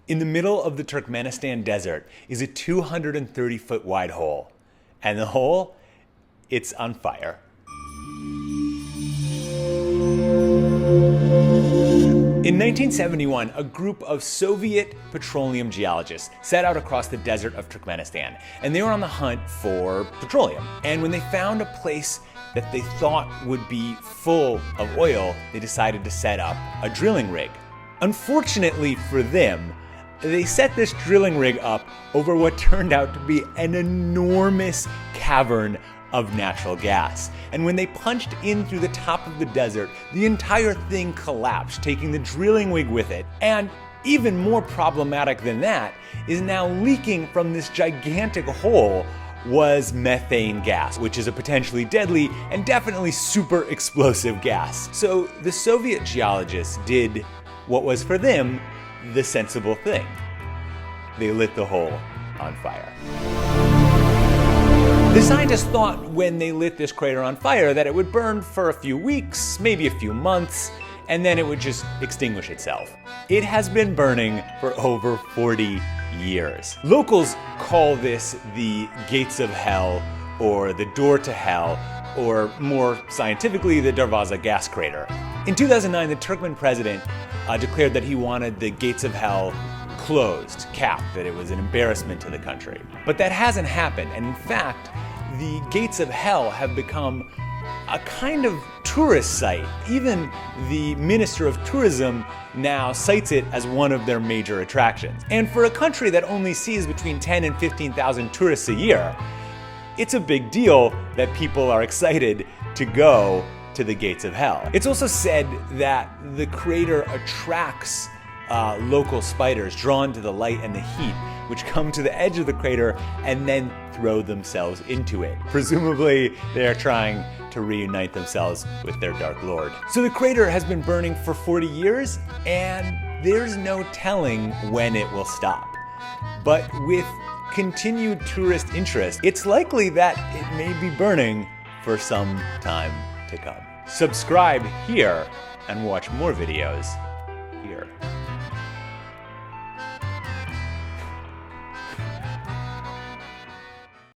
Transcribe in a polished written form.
In the middle of the Turkmenistan desert is a 230-foot wide hole. And the hole, it's on fire. In 1971, a group of Soviet petroleum geologists set out across the desert of Turkmenistan, and they were on the hunt for petroleum. And when they found a place that they thought would be full of oil, they decided to set up a drilling rig. Unfortunately for them, they set this drilling rig up over what turned out to be an enormous cavern of natural gas. And when they punched in through the top of the desert, the entire thing collapsed, taking the drilling rig with it. And even more problematic than that is now leaking from this gigantic hole was methane gas, which is a potentially deadly and definitely super explosive gas. So the Soviet geologists did what was for them the sensible thing. They lit the hole on fire. The scientists thought when they lit this crater on fire that it would burn for a few weeks, maybe a few months, and then it would just extinguish itself. It has been burning for over 40 years. Locals call this the gates of hell, or the door to hell, or more scientifically, the Darvaza gas crater. In 2009, the Turkmen president declared that he wanted the gates of hell closed, capped, that it was an embarrassment to the country. But that hasn't happened, and in fact, the gates of hell have become a kind of tourist site. Even the Minister of Tourism now cites it as one of their major attractions. And for a country that only sees between 10 and 15,000 tourists a year, it's a big deal that people are excited to go to the gates of hell. It's also said that the crater attracts local spiders drawn to the light and the heat, which come to the edge of the crater and then throw themselves into it. Presumably, they are trying to reunite themselves with their Dark Lord. So the crater has been burning for 40 years, and there's no telling when it will stop. But with continued tourist interest, it's likely that it may be burning for some time to come. Subscribe here and watch more videos